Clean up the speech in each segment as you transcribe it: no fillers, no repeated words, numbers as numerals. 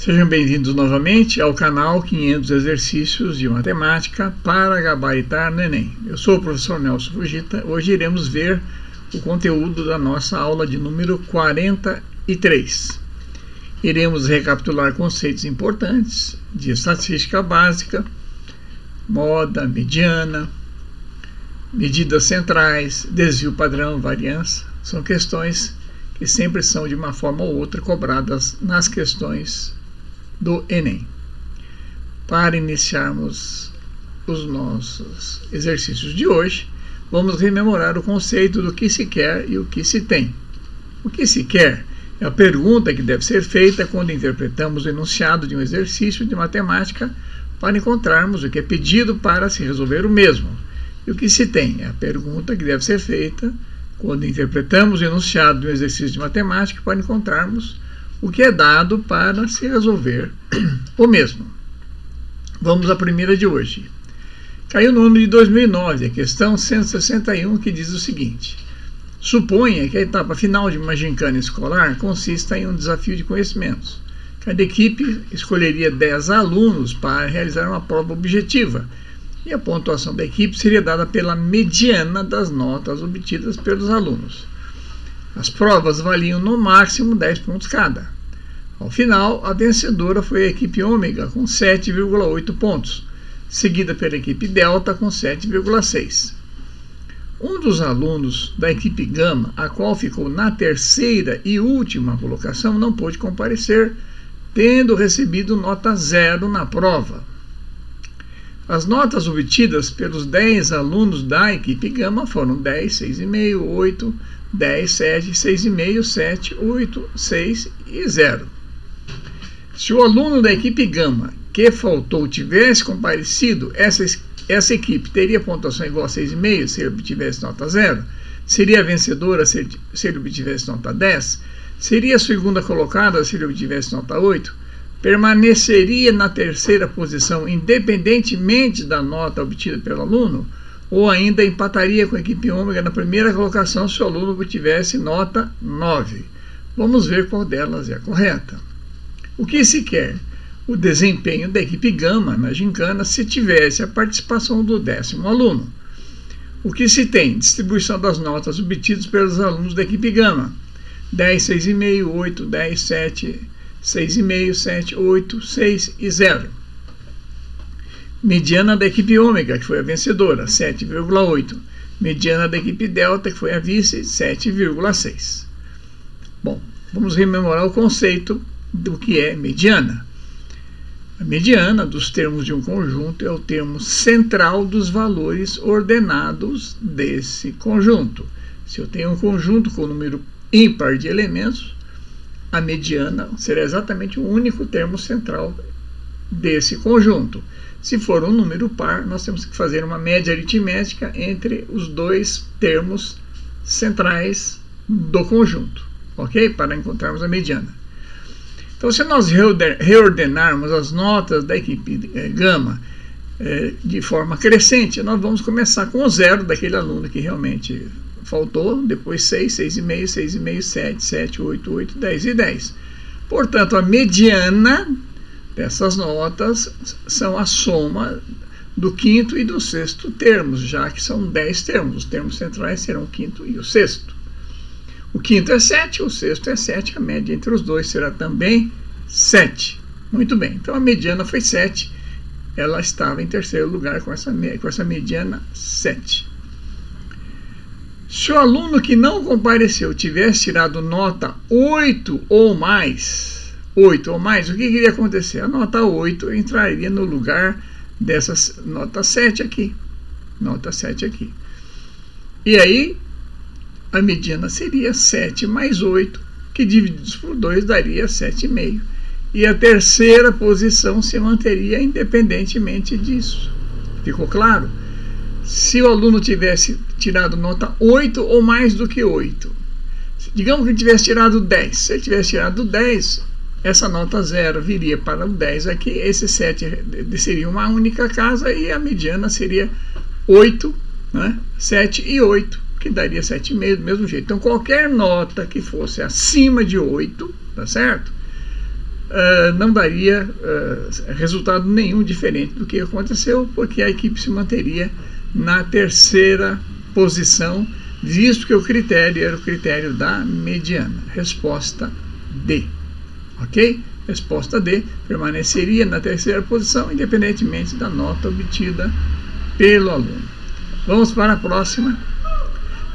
Sejam bem-vindos novamente ao canal 500 Exercícios de Matemática para Gabaritar no Enem. Eu sou o professor Nelson Fujita. Hoje iremos ver o conteúdo da nossa aula de número 43. Iremos recapitular conceitos importantes de estatística básica, moda, mediana, medidas centrais, desvio padrão, variância. São questões que sempre são de uma forma ou outra cobradas nas questões do Enem. Para iniciarmos os nossos exercícios de hoje, vamos rememorar o conceito do que se quer e o que se tem. O que se quer é a pergunta que deve ser feita quando interpretamos o enunciado de um exercício de matemática para encontrarmos o que é pedido para se resolver o mesmo. E o que se tem é a pergunta que deve ser feita quando interpretamos o enunciado de um exercício de matemática para encontrarmos o que é dado para se resolver o mesmo. Vamos à primeira de hoje. Caiu no ano de 2009, a questão 161, que diz o seguinte: suponha que a etapa final de uma gincana escolar consista em um desafio de conhecimentos. Cada equipe escolheria 10 alunos para realizar uma prova objetiva, e a pontuação da equipe seria dada pela mediana das notas obtidas pelos alunos. As provas valiam no máximo 10 pontos cada. Ao final, a vencedora foi a equipe ômega com 7,8 pontos, seguida pela equipe delta com 7,6. Um dos alunos da equipe gama, a qual ficou na terceira e última colocação, não pôde comparecer, tendo recebido nota 0 na prova. As notas obtidas pelos 10 alunos da equipe gama foram 10, 6,5, 8, 10, 7, 6,5, 7, 8, 6 e 0. Se o aluno da equipe gama que faltou tivesse comparecido, essa equipe teria pontuação igual a 6,5 se ele obtivesse nota 0? Seria a vencedora se ele obtivesse nota 10? Seria a segunda colocada se ele obtivesse nota 8? Permaneceria na terceira posição independentemente da nota obtida pelo aluno? Ou ainda empataria com a equipe ômega na primeira colocação se o aluno obtivesse nota 9? Vamos ver qual delas é a correta. O que se quer? O desempenho da equipe gama na gincana se tivesse a participação do 10º aluno. O que se tem? Distribuição das notas obtidas pelos alunos da equipe gama: 10, 6,5, 8, 10, 7, 6,5, 7, 8, 6 e 0. Mediana da equipe ômega, que foi a vencedora, 7,8. Mediana da equipe delta, que foi a vice, 7,6. Bom, vamos rememorar o conceito do que é mediana. A mediana dos termos de um conjunto é o termo central dos valores ordenados desse conjunto. Se eu tenho um conjunto com número ímpar de elementos, a mediana será exatamente o único termo central desse conjunto. Se for um número par, nós temos que fazer uma média aritmética entre os dois termos centrais do conjunto, ok? Para encontrarmos a mediana. Então, se nós reordenarmos as notas da equipe gama de forma crescente, nós vamos começar com o 0 daquele aluno que realmente faltou, depois 6, 6,5, 6,5, 7, 7, 8, 8, 10 e 10. Portanto, a mediana dessas notas são a soma do quinto e do sexto termos, já que são 10 termos. Os termos centrais serão o quinto e o sexto. O quinto é 7, o sexto é 7, a média entre os dois será também 7. Muito bem, então a mediana foi 7, ela estava em terceiro lugar com essa mediana 7. Se o aluno que não compareceu tivesse tirado nota 8 ou mais, o que iria acontecer? A nota 8 entraria no lugar dessa nota 7 aqui. E aí, a mediana seria 7 mais 8, que divididos por 2 daria 7,5. E a terceira posição se manteria independentemente disso. Ficou claro? Se o aluno tivesse tirado nota 8 ou mais do que 8, digamos que ele tivesse tirado 10. Se ele tivesse tirado 10, essa nota 0 viria para o 10 aqui, esse 7 seria uma única casa e a mediana seria 8, né? 7 e 8. Que daria 7,5 do mesmo jeito. Então, qualquer nota que fosse acima de 8, tá certo? não daria resultado nenhum diferente do que aconteceu, porque a equipe se manteria na terceira posição, visto que o critério era o critério da mediana. Resposta D. Ok? Resposta D, permaneceria na terceira posição, independentemente da nota obtida pelo aluno. Vamos para a próxima.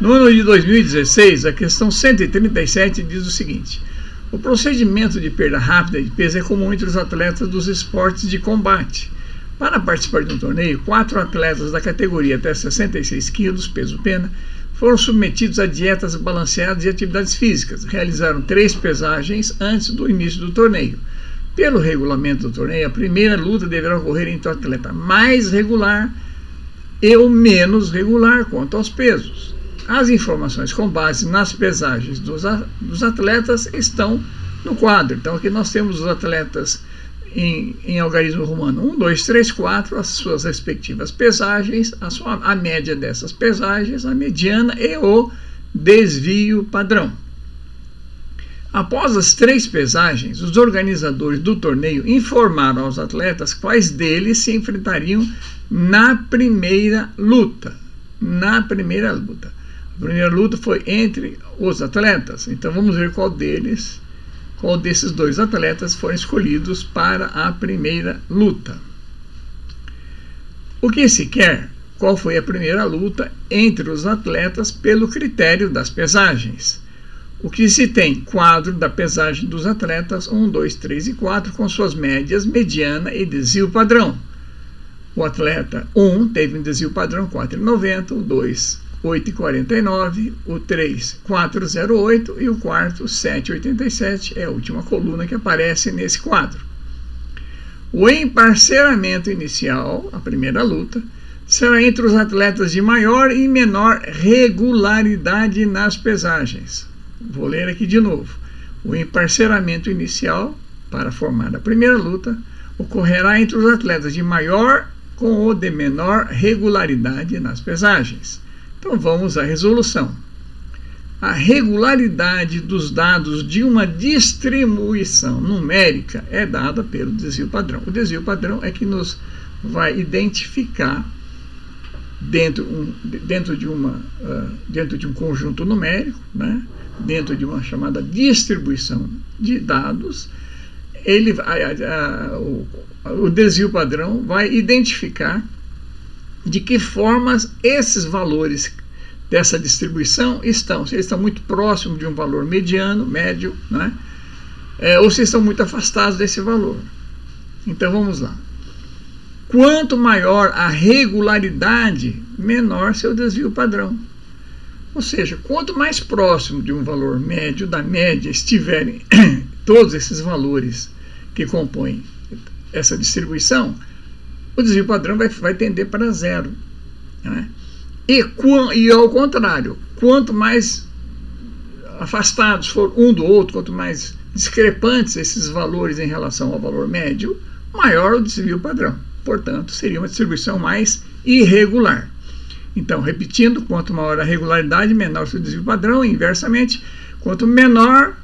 No ano de 2016, a questão 137 diz o seguinte: o procedimento de perda rápida de peso é comum entre os atletas dos esportes de combate. Para participar de um torneio, 4 atletas da categoria até 66 quilos, peso-pena, foram submetidos a dietas balanceadas e atividades físicas. Realizaram 3 pesagens antes do início do torneio. Pelo regulamento do torneio, a primeira luta deverá ocorrer entre o atleta mais regular e o menos regular quanto aos pesos. As informações com base nas pesagens dos atletas estão no quadro. Então aqui nós temos os atletas em algarismo romano 1, 2, 3, 4, as suas respectivas pesagens, a média dessas pesagens, a mediana e o desvio padrão. Após as 3 pesagens, os organizadores do torneio informaram aos atletas quais deles se enfrentariam na primeira luta. A primeira luta foi entre os atletas. Então vamos ver qual desses 2 atletas foram escolhidos para a primeira luta. O que se quer? Qual foi a primeira luta entre os atletas pelo critério das pesagens? O que se tem? Quadro da pesagem dos atletas 1, 2, 3 e 4 com suas médias, mediana e desvio padrão. O atleta 1 teve um desvio padrão 4,90, o 2 8,49, o 3 4,08 e o quarto 7,87, é a última coluna que aparece nesse quadro. O emparceramento inicial, a primeira luta, será entre os atletas de maior e menor regularidade nas pesagens. Vou ler aqui de novo. O emparceramento inicial, para formar a primeira luta, ocorrerá entre os atletas de maior com o de menor regularidade nas pesagens. Então vamos à resolução. A regularidade dos dados de uma distribuição numérica é dada pelo desvio padrão. O desvio padrão é que nos vai identificar dentro de um conjunto numérico, né, dentro de uma chamada distribuição de dados, o desvio padrão vai identificar de que formas esses valores dessa distribuição estão. Se eles estão muito próximos de um valor mediano, médio, né? Ou se estão muito afastados desse valor. Então vamos lá. Quanto maior a regularidade, menor seu desvio padrão. Ou seja, quanto mais próximo de um valor médio, da média, estiverem todos esses valores que compõem essa distribuição, o desvio padrão vai tender para 0. Né? E ao contrário, quanto mais afastados for um do outro, quanto mais discrepantes esses valores em relação ao valor médio, maior o desvio padrão. Portanto, seria uma distribuição mais irregular. Então, repetindo, quanto maior a regularidade, menor o seu desvio padrão, e inversamente, quanto menor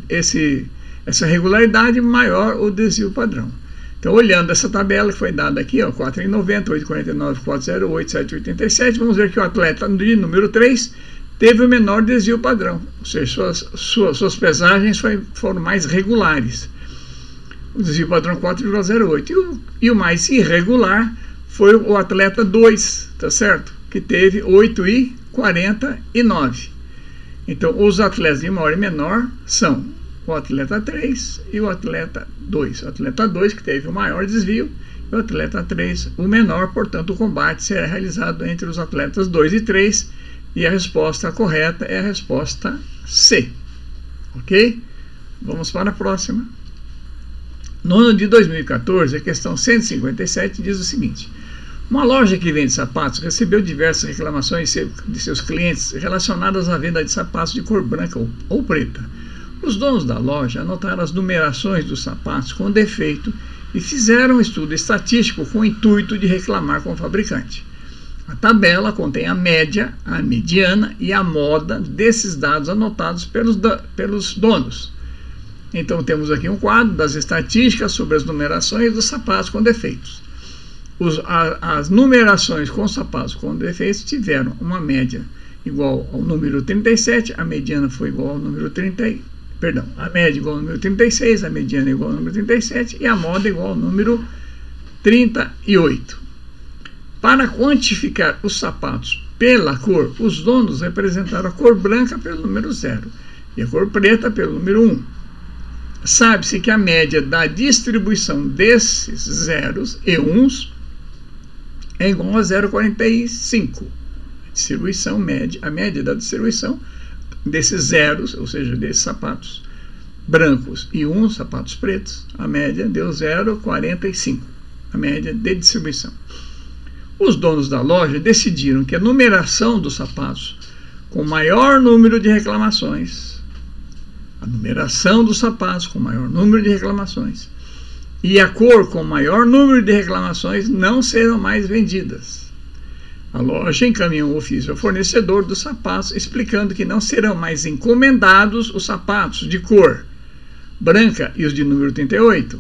essa regularidade, maior o desvio padrão. Então, olhando essa tabela que foi dada aqui, 4,90, 8,49, 4,08, 7,87, vamos ver que o atleta de número 3 teve o menor desvio padrão, ou seja, suas pesagens foram mais regulares. O desvio padrão 4,08. E o mais irregular foi o atleta 2, tá certo? Que teve 8,49. Então, os atletas de maior e menor são o atleta 3 e o atleta 2. O atleta 2 que teve o maior desvio e o atleta 3 o menor, portanto o combate será realizado entre os atletas 2 e 3 e a resposta correta é a resposta C. Ok? Vamos para a próxima. No ano de 2014, a questão 157 diz o seguinte: uma loja que vende sapatos recebeu diversas reclamações de seus clientes relacionadas à venda de sapatos de cor branca ou preta. Os donos da loja anotaram as numerações dos sapatos com defeito e fizeram um estudo estatístico com o intuito de reclamar com o fabricante. A tabela contém a média, a mediana e a moda desses dados anotados pelos donos. Então temos aqui um quadro das estatísticas sobre as numerações dos sapatos com defeitos. As numerações com sapatos com defeitos tiveram uma média igual ao número 37, a mediana foi igual ao número 30, perdão, a média igual ao número 36, a mediana igual ao número 37 e a moda igual ao número 38. Para quantificar os sapatos pela cor, os donos representaram a cor branca pelo número 0 e a cor preta pelo número 1. Sabe-se que a média da distribuição desses zeros e uns é igual a 0,45. A média da distribuição desses zeros, ou seja, desses sapatos brancos e uns sapatos pretos, a média deu 0,45, a média de distribuição. Os donos da loja decidiram que a numeração dos sapatos com maior número de reclamações, e a cor com maior número de reclamações não serão mais vendidas. A loja encaminhou um ofício ao fornecedor dos sapatos explicando que não serão mais encomendados os sapatos de cor branca e os de número 38,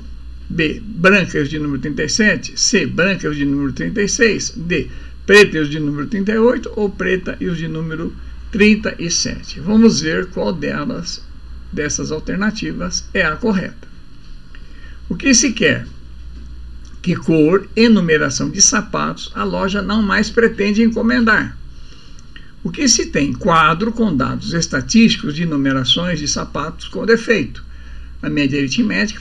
B, branca e os de número 37, C, branca e os de número 36, D, preta e os de número 38 ou preta e os de número 37. Vamos ver qual dessas alternativas é a correta. O que se quer? Que cor e numeração de sapatos a loja não mais pretende encomendar. O que se tem? Quadro com dados estatísticos de numerações de sapatos com defeito. A média aritmética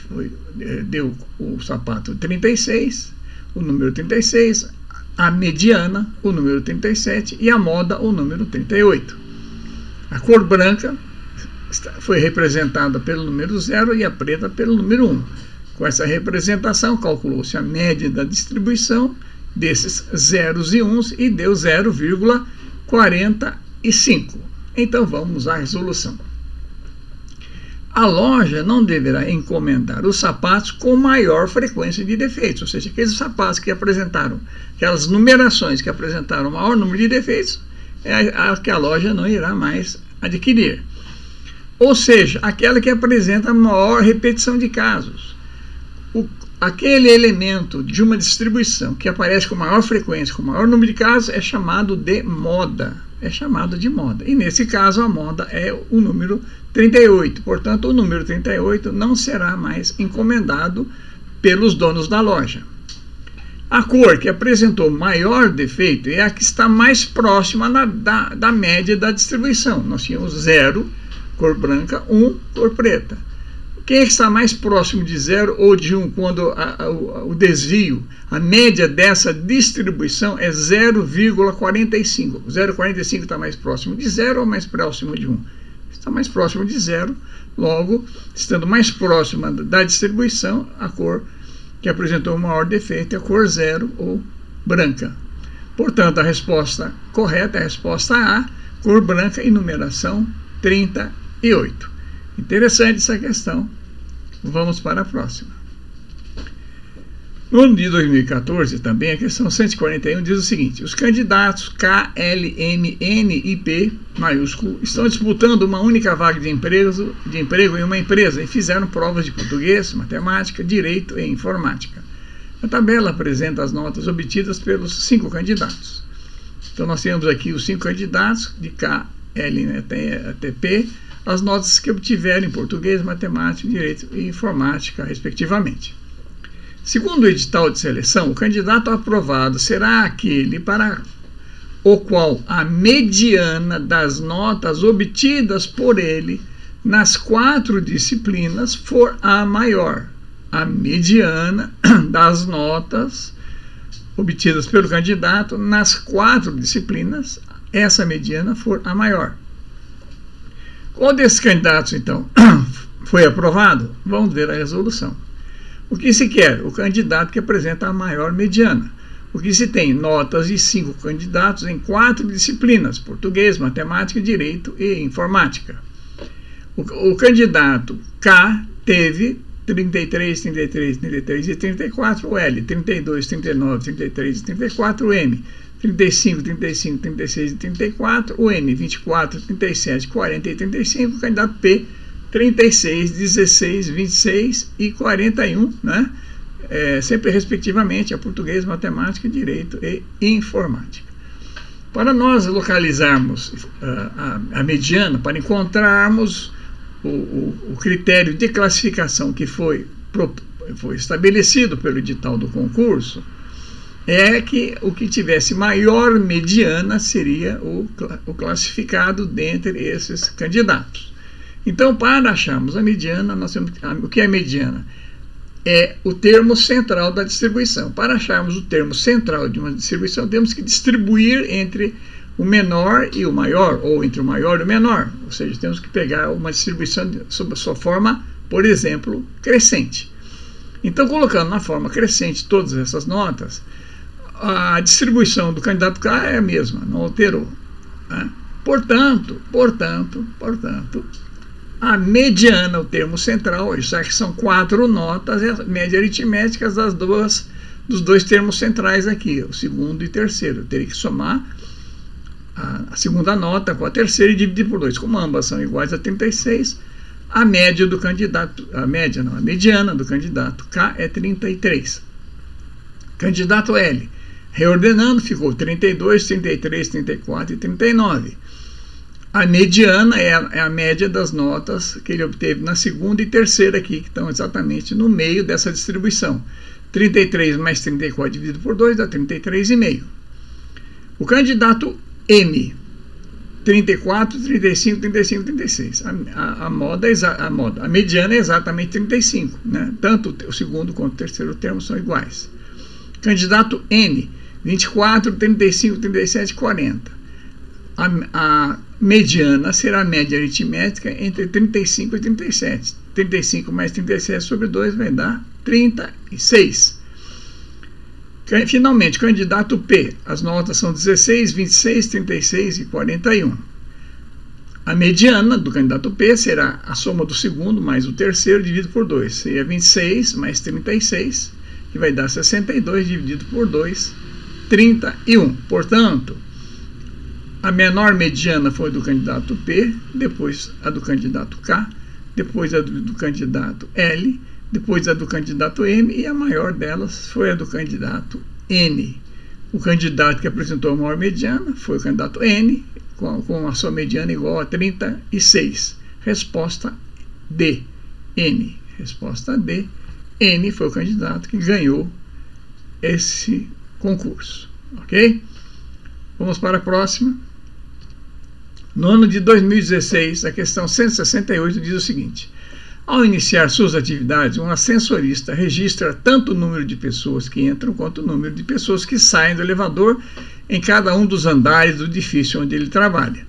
deu o sapato 36, o número 36, a mediana, o número 37 e a moda, o número 38. A cor branca foi representada pelo número 0 e a preta pelo número 1. Com essa representação, calculou-se a média da distribuição desses zeros e uns e deu 0,45. Então vamos à resolução. A loja não deverá encomendar os sapatos com maior frequência de defeitos, ou seja, aqueles sapatos que apresentaram, aquelas numerações que apresentaram maior número de defeitos, é a que a loja não irá mais adquirir. Ou seja, aquela que apresenta maior repetição de casos. Aquele elemento de uma distribuição que aparece com maior frequência, com maior número de casos, é chamado de moda. E nesse caso a moda é o número 38. Portanto, o número 38 não será mais encomendado pelos donos da loja. A cor que apresentou maior defeito é a que está mais próxima da média da distribuição. Nós tínhamos 0, cor branca, 1, cor preta. Quem é que está mais próximo de 0 ou de 1 quando o desvio, a média dessa distribuição é 0,45? 0,45 está mais próximo de 0 ou mais próximo de 1? Está mais próximo de 0, logo, estando mais próxima da distribuição, a cor que apresentou o maior defeito é a cor 0 ou branca. Portanto, a resposta correta é a resposta A, cor branca e numeração 38. Interessante essa questão. Vamos para a próxima. No ano de 2014, também, a questão 141 diz o seguinte: os candidatos K, L, M, N e P, maiúsculo, estão disputando uma única vaga de emprego em uma empresa e fizeram provas de português, matemática, direito e informática. A tabela apresenta as notas obtidas pelos 5 candidatos. Então, nós temos aqui os 5 candidatos, de K, L até P, as notas que obtiveram em português, matemática, direito e informática, respectivamente. Segundo o edital de seleção, o candidato aprovado será aquele para o qual a mediana das notas obtidas por ele nas 4 disciplinas for a maior. A mediana das notas obtidas pelo candidato nas 4 disciplinas, essa mediana for a maior. Qual desses candidatos, então, foi aprovado? Vamos ver a resolução. O que se quer? O candidato que apresenta a maior mediana. O que se tem? Notas de 5 candidatos em 4 disciplinas: português, matemática, direito e informática. O candidato K teve 33, 33, 33 e 34, o L 32, 39, 33 e 34, o M 35, 35, 36 e 34, o N 24, 37, 40 e 35, o candidato P 36, 16, 26 e 41, né? Sempre respectivamente a português, matemática, direito e informática. Para nós localizarmos a mediana, para encontrarmos o critério de classificação que foi estabelecido pelo edital do concurso, é que o que tivesse maior mediana seria o classificado dentre esses candidatos. Então, para acharmos a mediana, o que é mediana? É o termo central da distribuição. Para acharmos o termo central de uma distribuição, temos que distribuir entre o menor e o maior, ou entre o maior e o menor. Ou seja, temos que pegar uma distribuição sob a sua forma, por exemplo, crescente. Então, colocando na forma crescente todas essas notas, a distribuição do candidato K é a mesma, não alterou, né? Portanto, a mediana, o termo central, já que são 4 notas, é a média aritmética dos dois termos centrais aqui, o segundo e terceiro. Eu teria que somar a segunda nota com a terceira e dividir por 2. Como ambas são iguais a 36, a média do candidato, a mediana do candidato K é 33. Candidato L, reordenando, ficou 32, 33, 34 e 39. A mediana é a média das notas que ele obteve na segunda e terceira aqui, que estão exatamente no meio dessa distribuição. 33 mais 34 dividido por 2 dá 33,5. O candidato M, 34, 35, 35, 36. A mediana é exatamente 35, né? Tanto o segundo quanto o terceiro termo são iguais. Candidato N, 24, 35, 37, 40. A mediana será a média aritmética entre 35 e 37. 35 mais 37 sobre 2 vai dar 36. Finalmente, candidato P. As notas são 16, 26, 36 e 41. A mediana do candidato P será a soma do segundo mais o terceiro dividido por 2. Seria 26 mais 36, que vai dar 62 dividido por 2, 31. Portanto, a menor mediana foi do candidato P, depois a do candidato K, depois a do candidato L, depois a do candidato M e a maior delas foi a do candidato N. O candidato que apresentou a maior mediana foi o candidato N, com a sua mediana igual a 36. Resposta D. N. Resposta D. N foi o candidato que ganhou esse concurso. Ok? Vamos para a próxima. No ano de 2016, a questão 168 diz o seguinte: ao iniciar suas atividades, um ascensorista registra tanto o número de pessoas que entram quanto o número de pessoas que saem do elevador em cada um dos andares do edifício onde ele trabalha.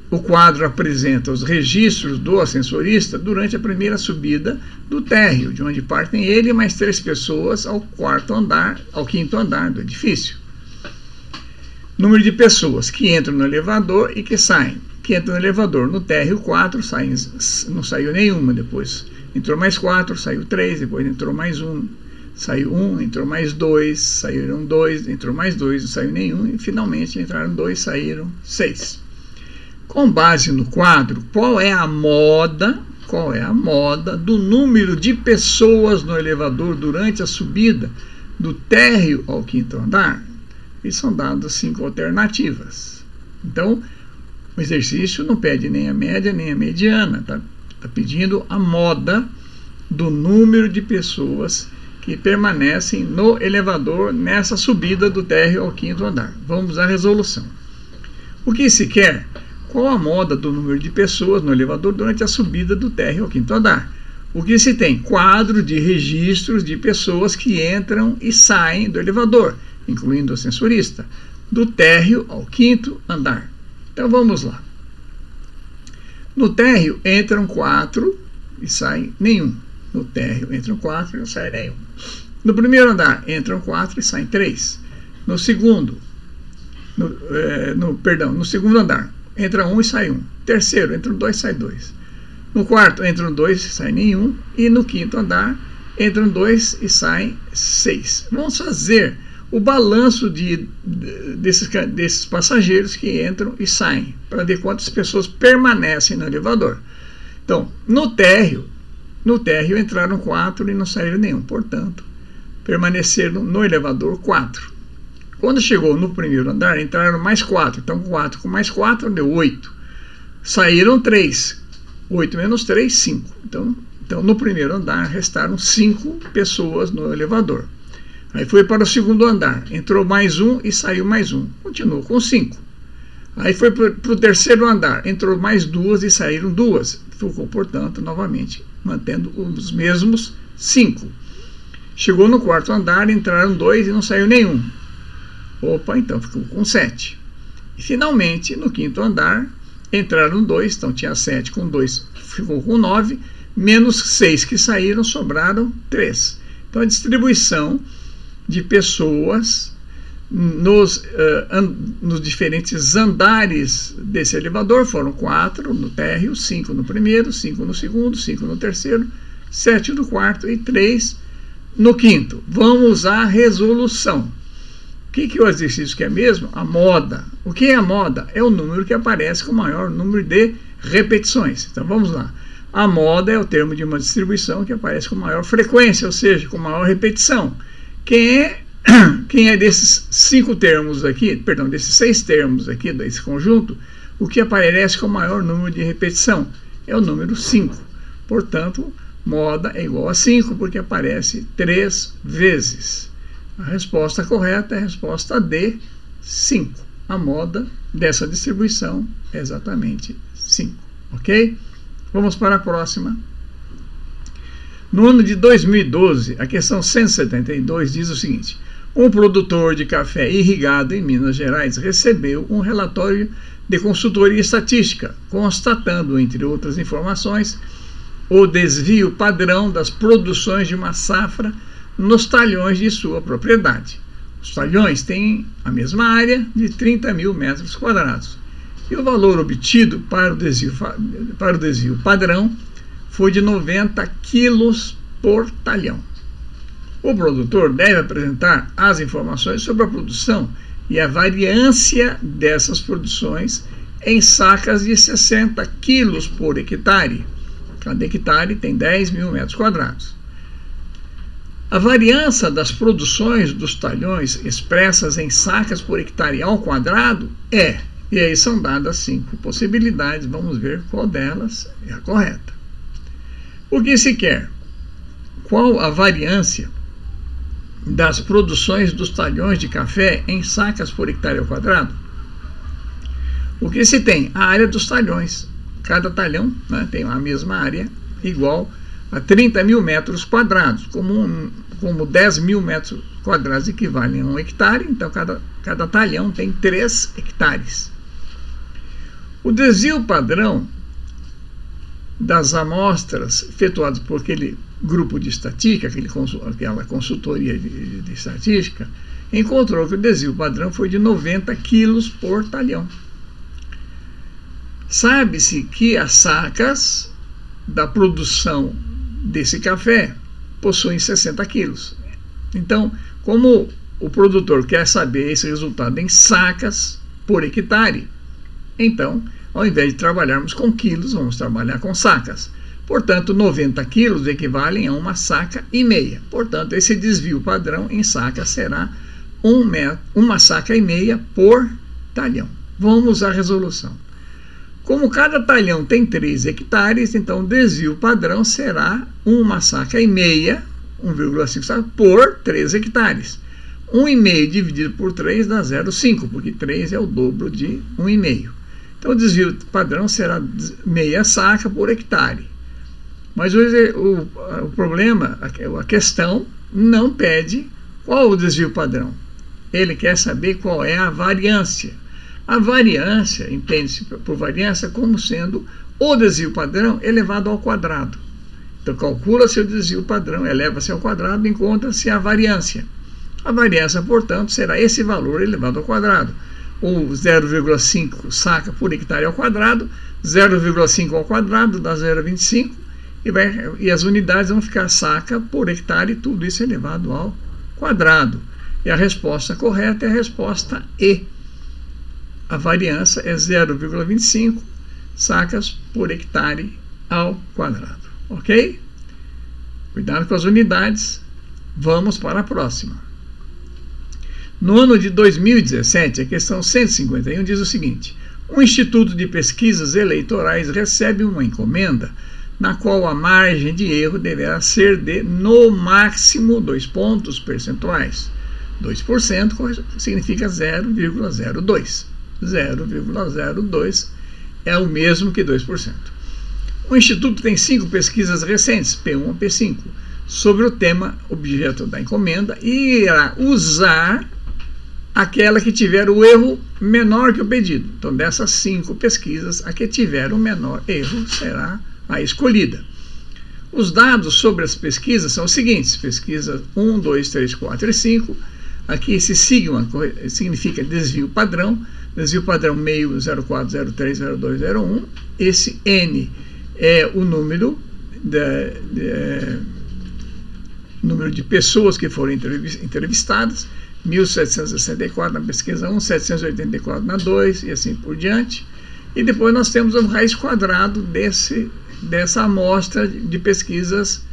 O quadro apresenta os registros do ascensorista durante a primeira subida do térreo, de onde partem ele e mais 3 pessoas ao quinto andar do edifício. Número de pessoas que entram no elevador e que saem. Que entram no elevador no térreo 4, não saiu nenhuma, depois entrou mais 4, saiu 3, depois entrou mais 1, saiu 1, entrou mais 2, saíram 2, entrou mais 2, não saiu nenhum, e finalmente entraram 2, saíram 6. Com base no quadro, qual é a moda do número de pessoas no elevador durante a subida do térreo ao quinto andar? E são dadas 5 alternativas. Então, o exercício não pede nem a média nem a mediana, tá pedindo a moda do número de pessoas que permanecem no elevador nessa subida do térreo ao quinto andar. Vamos à resolução. O que se quer? Qual a moda do número de pessoas no elevador durante a subida do térreo ao quinto andar? O que se tem? Quadro de registros de pessoas que entram e saem do elevador, incluindo o ascensorista, do térreo ao quinto andar. Então vamos lá. No térreo entram 4 e saem nenhum. No térreo entram 4 e não sai nenhum. No primeiro andar entram 4 e saem 3. No segundo andar entra 1 e sai 1. Terceiro entram 2 e sai 2. No quarto entram 2 e sai nenhum. E no quinto andar entram 2 e saem 6. Vamos fazer o balanço desses passageiros que entram e saem, para ver quantas pessoas permanecem no elevador. Então, no térreo entraram 4 e não saíram nenhum, portanto, permaneceram no elevador 4. Quando chegou no primeiro andar, entraram mais 4, então 4 com mais 4 deu 8. Saíram 3, 8 menos 3, 5. Então no primeiro andar restaram 5 pessoas no elevador. Aí foi para o segundo andar, entrou mais 1 e saiu mais 1, continuou com 5. Aí foi para o terceiro andar, entrou mais 2 e saíram 2, ficou, portanto, novamente mantendo os mesmos 5. Chegou no quarto andar, entraram 2 e não saiu nenhum. Opa, então ficou com 7. E finalmente, no quinto andar, entraram 2, então tinha 7 com 2, ficou com 9, menos 6 que saíram, sobraram 3. Então a distribuição de pessoas nos diferentes andares desse elevador foram 4 no térreo, 5 no primeiro, 5 no segundo, 5 no terceiro, 7 no quarto e 3 no quinto. Vamos usar a resolução. O que é o exercício que é mesmo? A moda. O que é a moda? É o número que aparece com o maior número de repetições. Então vamos lá. A moda é o termo de uma distribuição que aparece com maior frequência, ou seja, com maior repetição. Quem é desses 5 termos aqui, perdão, desses 6 termos aqui, desse conjunto, o que aparece com maior número de repetição? É o número 5. Portanto, moda é igual a 5, porque aparece 3 vezes. A resposta correta é a resposta D, 5. A moda dessa distribuição é exatamente 5. Ok? Vamos para a próxima. No ano de 2012, a questão 172 diz o seguinte: um produtor de café irrigado em Minas Gerais recebeu um relatório de consultoria estatística, constatando, entre outras informações, o desvio padrão das produções de uma safra nos talhões de sua propriedade. Os talhões têm a mesma área de 30 mil metros quadrados. E o valor obtido para o desvio padrão foi de 90 quilos por talhão. O produtor deve apresentar as informações sobre a produção e a variância dessas produções em sacas de 60 quilos por hectare. Cada hectare tem 10 mil metros quadrados. A variância das produções dos talhões expressas em sacas por hectare ao quadrado é, e aí são dadas 5 possibilidades, vamos ver qual delas é a correta. O que se quer? Qual a variância das produções dos talhões de café em sacas por hectare ao quadrado? O que se tem? A área dos talhões. Cada talhão, né, tem a mesma área, igual a 30 mil metros quadrados. Como 10 mil metros quadrados equivalem a 1 hectare, então cada talhão tem 3 hectares. O desvio padrão das amostras efetuadas por aquele grupo de estatística, aquela consultoria de estatística, encontrou que o desvio padrão foi de 90 quilos por talhão. Sabe-se que as sacas da produção desse café possuem 60 quilos. Então, como o produtor quer saber esse resultado em sacas por hectare, então, ao invés de trabalharmos com quilos, vamos trabalhar com sacas. Portanto, 90 quilos equivalem a uma saca e meia. Portanto, esse desvio padrão em saca será uma saca e meia por talhão. Vamos à resolução. Como cada talhão tem 3 hectares, então o desvio padrão será uma saca e meia, 1,5 saca, por 3 hectares. 1,5 dividido por 3 dá 0,5, porque 3 é o dobro de 1,5. Então o desvio padrão será meia saca por hectare. Mas o problema, a questão, não pede qual o desvio padrão. Ele quer saber qual é a variância. A variância, entende-se por variância como sendo o desvio padrão elevado ao quadrado. Então calcula-se o desvio padrão, eleva-se ao quadrado, encontra-se a variância. A variância, portanto, será esse valor elevado ao quadrado. O 0,5 saca por hectare ao quadrado, 0,5 ao quadrado dá 0,25, e as unidades vão ficar saca por hectare, tudo isso elevado ao quadrado. E a resposta correta é a resposta E. A variância é 0,25 sacas por hectare ao quadrado. Ok? Cuidado com as unidades. Vamos para a próxima. No ano de 2017, a questão 151 diz o seguinte: um instituto de pesquisas eleitorais recebe uma encomenda na qual a margem de erro deverá ser de, no máximo, 2 pontos percentuais. 2% significa 0,02. 0,02 é o mesmo que 2%. O Instituto tem 5 pesquisas recentes, P1 a P5, sobre o tema objeto da encomenda e irá usar aquela que tiver o erro menor que o pedido. Então, dessas 5 pesquisas, a que tiver o menor erro será a escolhida. Os dados sobre as pesquisas são os seguintes: pesquisa 1, 2, 3, 4 e 5. Aqui esse sigma significa desvio padrão meio 04, 03, 02, 01. Esse N é o número de pessoas que foram entrevistadas, 1.764 na pesquisa 1, 784 na 2 e assim por diante. E depois nós temos a raiz quadrada dessa amostra de pesquisas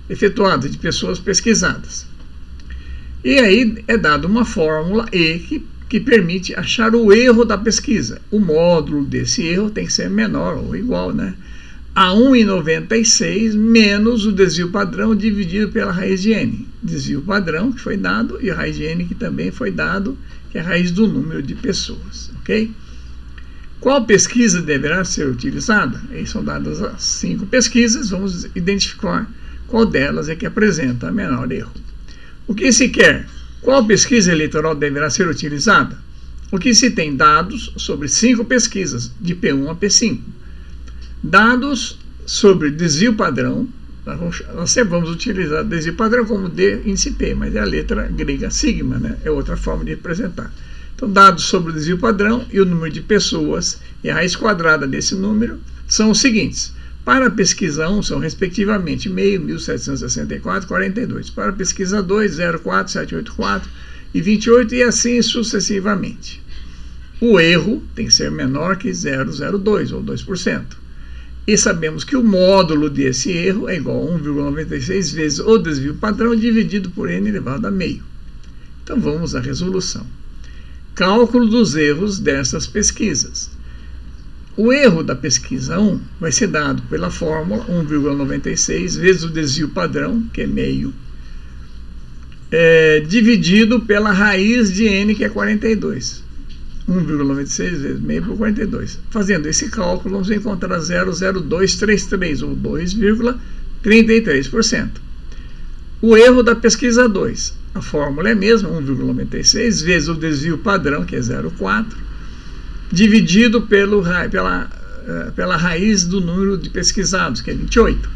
efetuadas, de pessoas pesquisadas. E aí é dada uma fórmula E que permite achar o erro da pesquisa. O módulo desse erro tem que ser menor ou igual, né, a 1,96 menos o desvio padrão dividido pela raiz de N. Desvio padrão que foi dado e a raiz de N que também foi dado, que é a raiz do número de pessoas. Ok? Qual pesquisa deverá ser utilizada? Aí são dadas as 5 pesquisas, vamos identificar qual delas é que apresenta menor erro. O que se quer? Qual pesquisa eleitoral deverá ser utilizada? O que se tem? Dados sobre 5 pesquisas, de P1 a P5. Dados sobre desvio padrão. Nós sempre vamos utilizar desvio padrão como D índice P, mas é a letra grega sigma, né? É outra forma de representar. Então, dados sobre o desvio padrão e o número de pessoas e a raiz quadrada desse número são os seguintes. Para a pesquisa 1, são respectivamente meio, 1.764, 42. Para a pesquisa 2, 0,4, 784 e 28, e assim sucessivamente. O erro tem que ser menor que 0,02 ou 2%. E sabemos que o módulo desse erro é igual a 1,96 vezes o desvio padrão dividido por n elevado a meio. Então vamos à resolução. Cálculo dos erros dessas pesquisas. O erro da pesquisa 1 vai ser dado pela fórmula 1,96 vezes o desvio padrão, que é meio, dividido pela raiz de n, que é 42. 1,96 vezes meio por 42. Fazendo esse cálculo, vamos encontrar 0,0233, ou 2,33%. O erro da pesquisa 2. A fórmula é a mesma, 1,96 vezes o desvio padrão, que é 0,4, dividido pela raiz do número de pesquisados, que é 28.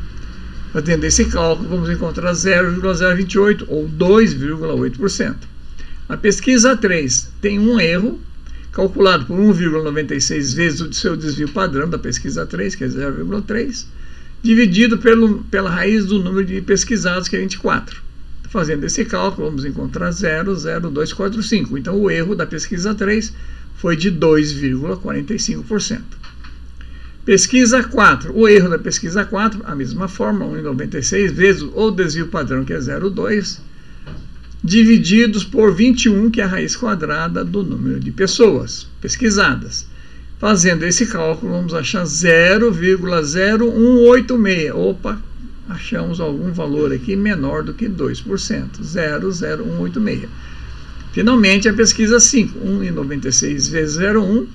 Fazendo esse cálculo, vamos encontrar 0,028, ou 2,8%. A pesquisa 3 tem um erro, calculado por 1,96 vezes o seu desvio padrão da pesquisa 3, que é 0,3, dividido pela raiz do número de pesquisados, que é 24. Fazendo esse cálculo, vamos encontrar 0,0245. Então, o erro da pesquisa 3 foi de 2,45%. Pesquisa 4. O erro da pesquisa 4, a mesma forma, 1,96 vezes o desvio padrão, que é 0,2, divididos por 21, que é a raiz quadrada do número de pessoas pesquisadas. Fazendo esse cálculo, vamos achar 0,0186. Opa, achamos algum valor aqui menor do que 2%. 0,0186. Finalmente, a pesquisa 5. 1,96 vezes 0,1.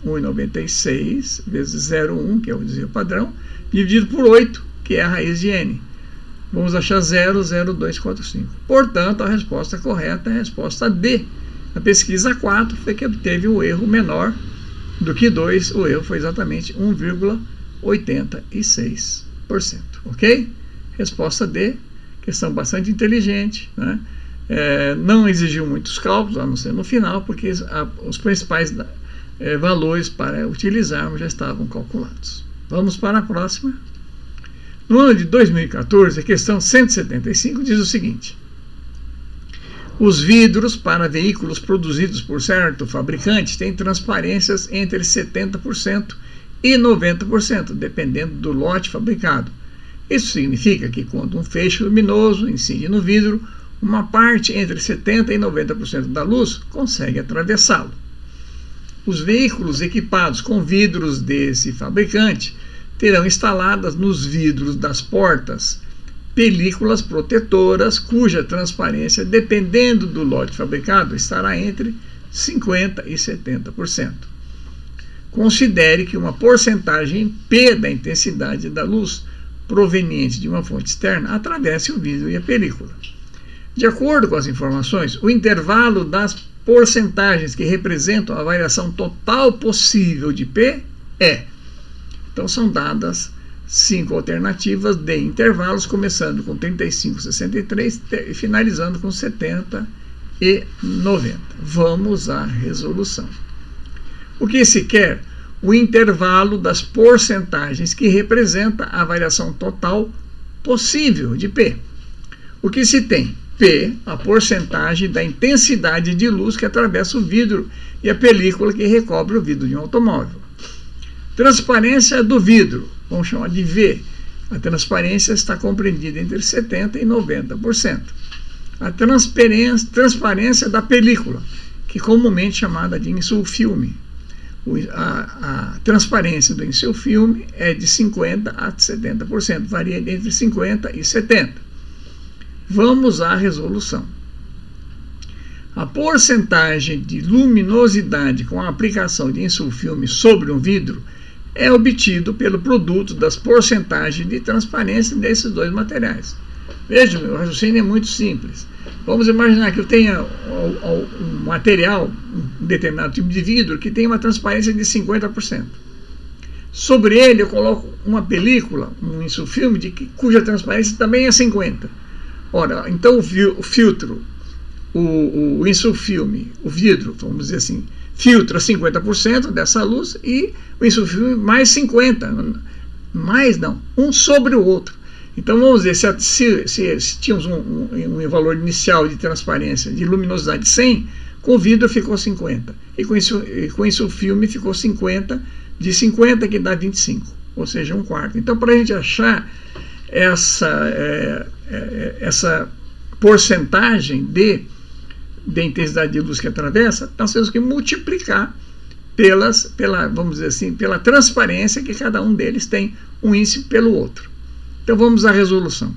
1,96 vezes 0,1, que é o desvio padrão, dividido por 8, que é a raiz de n. Vamos achar 0,0245. Portanto, a resposta correta é a resposta D. A pesquisa 4 foi que obteve um erro menor do que 2. O erro foi exatamente 1,86%. Ok? Resposta D. Questão bastante inteligente, né? Não exigiu muitos cálculos, a não ser no final, porque os principais valores para utilizarmos já estavam calculados. Vamos para a próxima. No ano de 2014, a questão 175 diz o seguinte: os vidros para veículos produzidos por certo fabricante têm transparências entre 70% e 90%, dependendo do lote fabricado. Isso significa que quando um feixe luminoso incide no vidro, uma parte entre 70% e 90% da luz consegue atravessá-lo. Os veículos equipados com vidros desse fabricante terão instaladas nos vidros das portas películas protetoras cuja transparência, dependendo do lote fabricado, estará entre 50% e 70%. Considere que uma porcentagem P da intensidade da luz proveniente de uma fonte externa atravesse o vidro e a película. De acordo com as informações, o intervalo das porcentagens que representam a variação total possível de P é. Então são dadas 5 alternativas de intervalos, começando com 35,63 e finalizando com 70 e 90. Vamos à resolução. O que se quer? O intervalo das porcentagens que representa a variação total possível de P. O que se tem? P, a porcentagem da intensidade de luz que atravessa o vidro e a película que recobre o vidro de um automóvel. Transparência do vidro, vamos chamar de V. A transparência está compreendida entre 70% e 90%. A transparência da película, que é comumente chamada de insulfilme. A transparência do insulfilme é de 50% a 70%, varia entre 50% e 70%. Vamos à resolução. A porcentagem de luminosidade com a aplicação de insulfilme sobre um vidro é obtido pelo produto das porcentagens de transparência desses dois materiais. Veja, meu raciocínio é muito simples. Vamos imaginar que eu tenha um material, um determinado tipo de vidro, que tem uma transparência de 50%. Sobre ele eu coloco uma película, um insulfilme, cuja transparência também é 50%. Ora, então o filtro, o insulfilme, o vidro, vamos dizer assim, filtra 50% dessa luz e o insulfilme mais 50%. Mais não, um sobre o outro. Então vamos dizer, se tínhamos um valor inicial de transparência, de luminosidade 100, com o vidro ficou 50. E com isso o filme ficou 50, de 50 que dá 25, ou seja, um quarto. Então para a gente achar essa porcentagem de intensidade de luz que atravessa, nós temos que multiplicar vamos dizer assim, pela transparência que cada um deles tem, um índice pelo outro. Então vamos à resolução.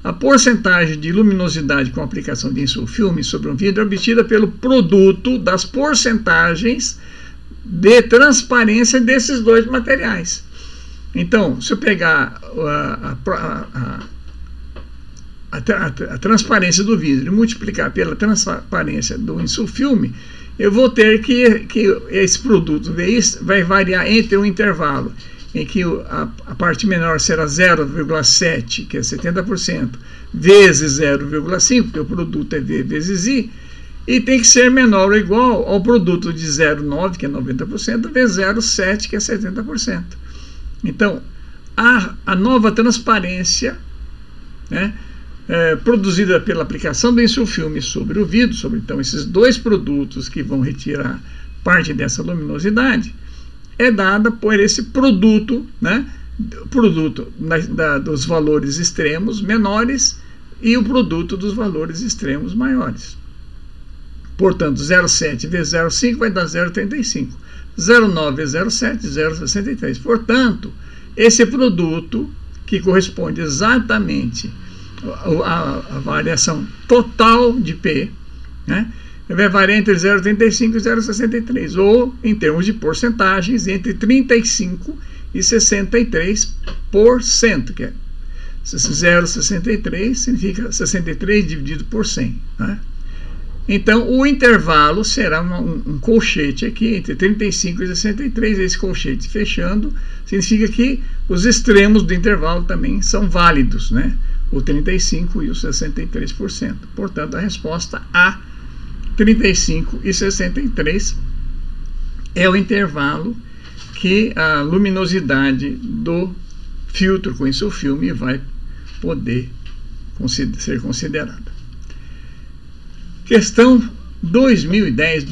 A porcentagem de luminosidade com aplicação de insulfilme sobre um vidro é obtida pelo produto das porcentagens de transparência desses dois materiais. Então, se eu pegar a transparência do vidro e multiplicar pela transparência do insulfilme, eu vou ter que esse produto vai variar entre um intervalo em que a parte menor será 0,7, que é 70%, vezes 0,5, porque o produto é V vezes I, e tem que ser menor ou igual ao produto de 0,9, que é 90%, vezes 0,7, que é 70%. Então, a nova transparência, né, produzida pela aplicação do insulfilme sobre o vidro, sobre então esses dois produtos que vão retirar parte dessa luminosidade, é dada por esse produto, né, dos valores extremos menores e o produto dos valores extremos maiores. Portanto, 0,7 vezes 0,5 vai dar 0,35. 0,9 vezes 0,7, 0,63. Portanto, esse produto, que corresponde exatamente à variação total de P, né, vai variar entre 0,35 e 0,63, ou, em termos de porcentagens, entre 35% e 63%, que é 0,63 significa 63 dividido por 100, né? Então, o intervalo será um colchete aqui entre 35 e 63, esse colchete fechando, significa que os extremos do intervalo também são válidos, né? O 35% e o 63%. Portanto, a resposta A, 35 e 63, é o intervalo que a luminosidade do filtro com insulfilme vai poder ser considerada. Questão 2010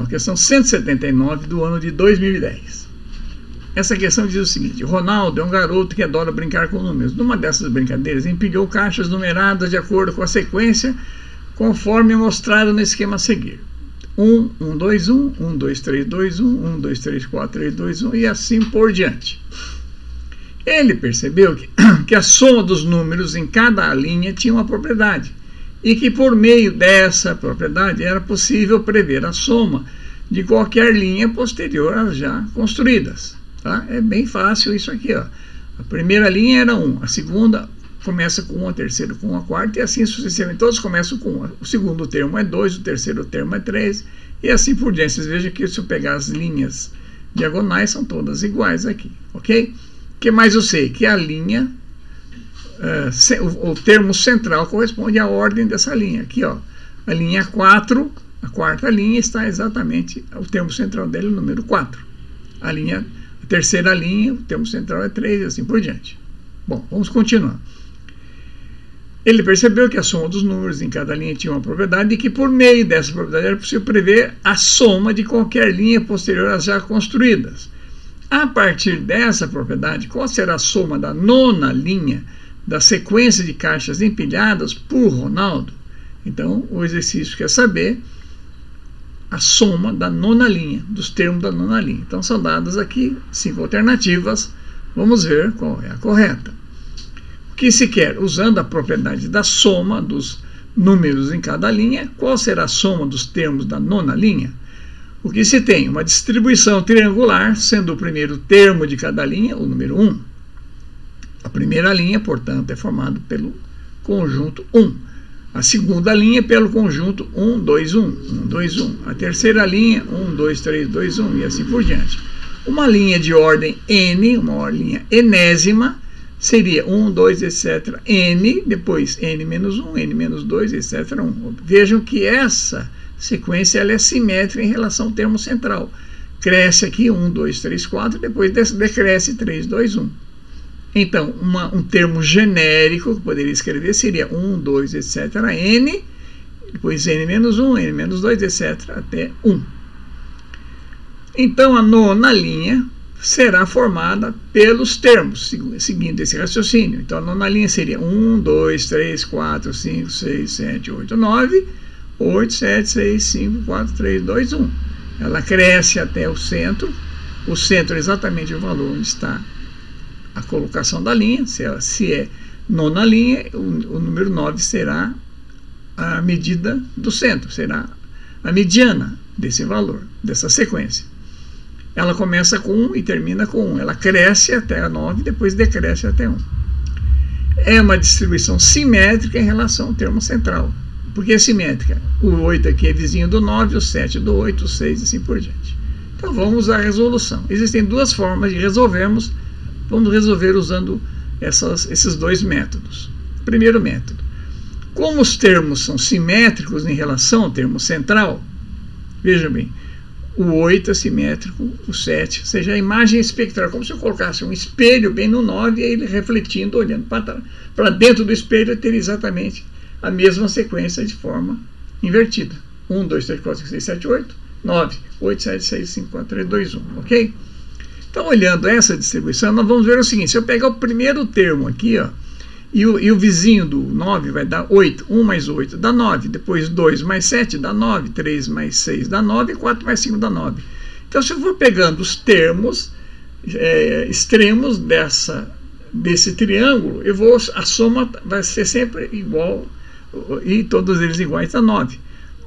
questão 179 do ano de 2010. essa questão diz o seguinte: Ronaldo é um garoto que adora brincar com números. Numa dessas brincadeiras, empilhou caixas numeradas de acordo com a sequência, conforme mostrado no esquema a seguir. 1, 1, 2, 1, 1, 2, 3, 2, 1, 1, 2, 3, 4, 3, 2, 1 e assim por diante. Ele percebeu que a soma dos números em cada linha tinha uma propriedade e que por meio dessa propriedade era possível prever a soma de qualquer linha posterior às já construídas. Tá? É bem fácil isso aqui. Ó. A primeira linha era 1, a segunda começa com 1, a terceira com 1, a quarta, e assim sucessivamente. Todos começam com 1. O segundo termo é 2, o terceiro termo é 3, e assim por diante. Vocês vejam que se eu pegar as linhas diagonais, são todas iguais aqui, ok? O que mais eu sei? Que a linha, o termo central corresponde à ordem dessa linha. Aqui, ó, a linha 4, a quarta linha está exatamente, o termo central dela é o número 4. A terceira linha, o termo central é 3 e assim por diante. Bom, vamos continuar. Ele percebeu que a soma dos números em cada linha tinha uma propriedade e que por meio dessa propriedade era possível prever a soma de qualquer linha posterior às já construídas. A partir dessa propriedade, qual será a soma da nona linha da sequência de caixas empilhadas por Ronaldo? Então, o exercício quer saber a soma da nona linha, dos termos da nona linha. Então, são dadas aqui 5 alternativas. Vamos ver qual é a correta. O que se quer? Usando a propriedade da soma dos números em cada linha, qual será a soma dos termos da nona linha? O que se tem? Uma distribuição triangular, sendo o primeiro termo de cada linha o número 1. A primeira linha, portanto, é formada pelo conjunto 1. A segunda linha pelo conjunto 1, 2, 1, 1, 2, 1. A terceira linha, 1, 2, 3, 2, 1 e assim por diante. Uma linha de ordem n, uma linha enésima, seria 1, 2, etc. n, depois n menos 1, n menos 2, etc. 1. Vejam que essa sequência ela é simétrica em relação ao termo central. Cresce aqui 1, 2, 3, 4, depois decresce 3, 2, 1. Então, um termo genérico que poderia escrever seria 1, 2, etc. n, depois n menos 1, n menos 2, etc. até 1. Então, a nona linha será formada pelos termos, seguindo esse raciocínio. Então, a nona linha seria 1, 2, 3, 4, 5, 6, 7, 8, 9, 8, 7, 6, 5, 4, 3, 2, 1. Ela cresce até o centro é exatamente o valor onde está a colocação da linha. Se é nona linha, o número 9 será a medida do centro, será a mediana desse valor, dessa sequência. Ela começa com 1 e termina com 1. Ela cresce até a 9 e depois decresce até 1. É uma distribuição simétrica em relação ao termo central. Por que é simétrica? O 8 aqui é vizinho do 9, o 7 do 8, o 6 e assim por diante. Então vamos à resolução. Existem duas formas de resolvermos. Vamos resolver usando esses dois métodos. Primeiro método. Como os termos são simétricos em relação ao termo central, vejam bem, o 8 é simétrico, o 7, ou seja, a imagem espectral, como se eu colocasse um espelho bem no 9 e ele refletindo, olhando para dentro do espelho, teria exatamente a mesma sequência de forma invertida. 1, 2, 3, 4, 5, 6, 7, 8, 9, 8, 7, 6, 5, 4, 3, 2, 1, ok? Então, olhando essa distribuição, nós vamos ver o seguinte: se eu pegar o primeiro termo aqui, ó, e o vizinho do 9 vai dar 8, 1 mais 8 dá 9, depois 2 mais 7 dá 9, 3 mais 6 dá 9, 4 mais 5 dá 9. Então, se eu for pegando os termos extremos desse triângulo, a soma vai ser sempre igual, e todos eles iguais a 9.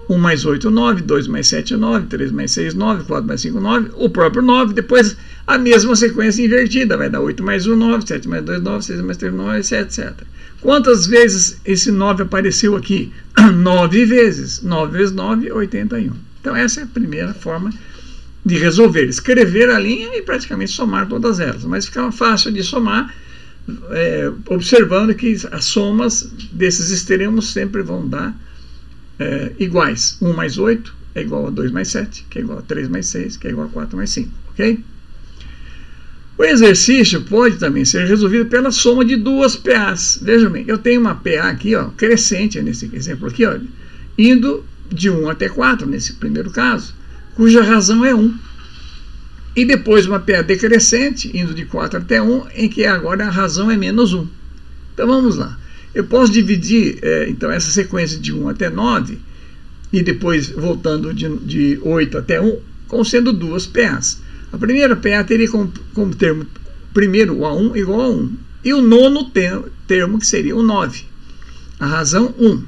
1 mais 8, 9, 2 mais 7, 9, 3 mais 6, 9, 4 mais 5, 9, o próprio 9, depois a mesma sequência invertida, vai dar 8 mais 1, 9, 7 mais 2, 9, 6 mais 3, 9, etc. Quantas vezes esse 9 apareceu aqui? 9 vezes. 9 vezes 9, 81. Então essa é a primeira forma de resolver, escrever a linha e praticamente somar todas elas. Mas fica fácil de somar, observando que as somas desses extremos sempre vão dar iguais. 1 mais 8 é igual a 2 mais 7, que é igual a 3 mais 6, que é igual a 4 mais 5, ok? O exercício pode também ser resolvido pela soma de duas PAs. Vejam bem, eu tenho uma PA aqui, ó, crescente, nesse exemplo aqui, ó, indo de 1 até 4, nesse primeiro caso, cuja razão é 1. E depois uma PA decrescente, indo de 4 até 1, em que agora a razão é menos 1. Então vamos lá. Eu posso dividir então essa sequência de 1 até 9, e depois voltando de 8 até 1, como sendo duas PAs. A primeira PA teria como termo primeiro o A1 igual a 1, e o nono termo que seria o 9. A razão 1.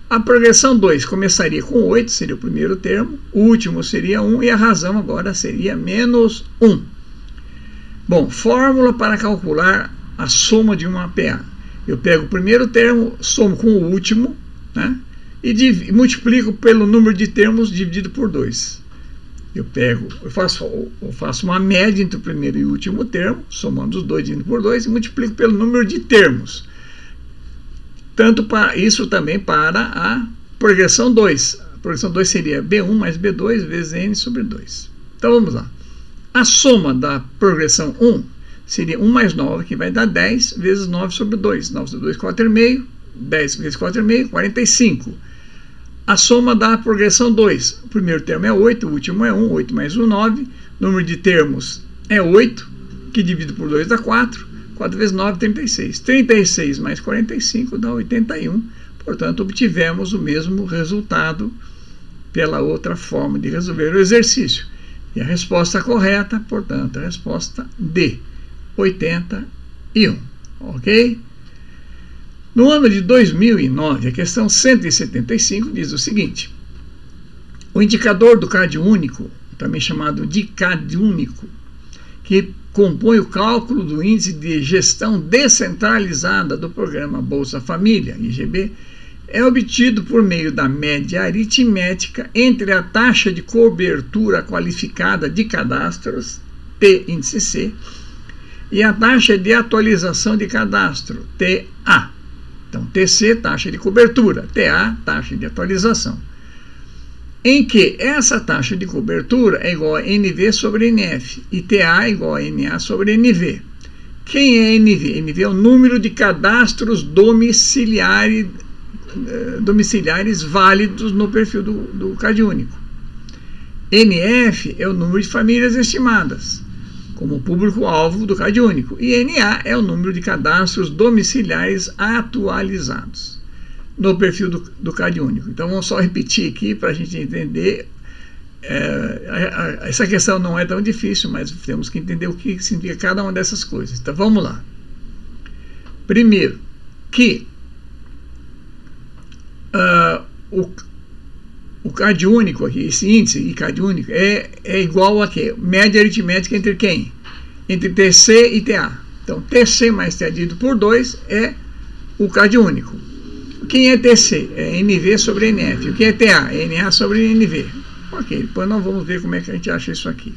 A progressão 2 começaria com 8, seria o primeiro termo, o último seria 1 e a razão agora seria menos 1. Bom, fórmula para calcular a soma de uma PA. Eu pego o primeiro termo, somo com o último, né, e multiplico pelo número de termos dividido por 2. Eu faço uma média entre o primeiro e o último termo, somando os dois dividido por 2 e multiplico pelo número de termos. Tanto para isso também para a progressão 2. A progressão 2 seria B1 mais B2 vezes N sobre 2. Então vamos lá. A soma da progressão 1 seria 1 mais 9, que vai dar 10 vezes 9 sobre 2. 9 sobre 2, 4,5. 10 vezes 4,5, 45. A soma da progressão 2. O primeiro termo é 8, o último é 1. 8 mais 1, 9. O número de termos é 8, que dividido por 2 dá 4. 4 vezes 9, 36. 36 mais 45 dá 81. Portanto, obtivemos o mesmo resultado pela outra forma de resolver o exercício. E a resposta correta, portanto, a resposta D, 81. Ok? No ano de 2009, a questão 175 diz o seguinte: o indicador do CAD único, também chamado de CAD único, que compõe o cálculo do índice de gestão descentralizada do programa Bolsa Família, IGB, é obtido por meio da média aritmética entre a taxa de cobertura qualificada de cadastros, T índice C, e a taxa de atualização de cadastro, TA. Então, TC, taxa de cobertura, TA, taxa de atualização. Em que essa taxa de cobertura é igual a NV sobre NF e TA é igual a NA sobre NV. Quem é NV? NV é o número de cadastros domiciliares válidos no perfil do CAD único. NF é o número de famílias estimadas como público-alvo do CAD único. E NA é o número de cadastros domiciliares atualizados no perfil do CAD único. Então vamos só repetir aqui para a gente entender. Essa questão não é tão difícil, mas temos que entender o que significa cada uma dessas coisas. Então vamos lá. Primeiro, que o CAD único aqui, esse índice de CAD único é igual a quê? Média aritmética entre quem? Entre TC e TA. Então TC mais TA dividido por 2 é o CAD único. Quem é TC? É NV sobre NF. O que é TA? É NA sobre NV. Ok, depois nós vamos ver como é que a gente acha isso aqui.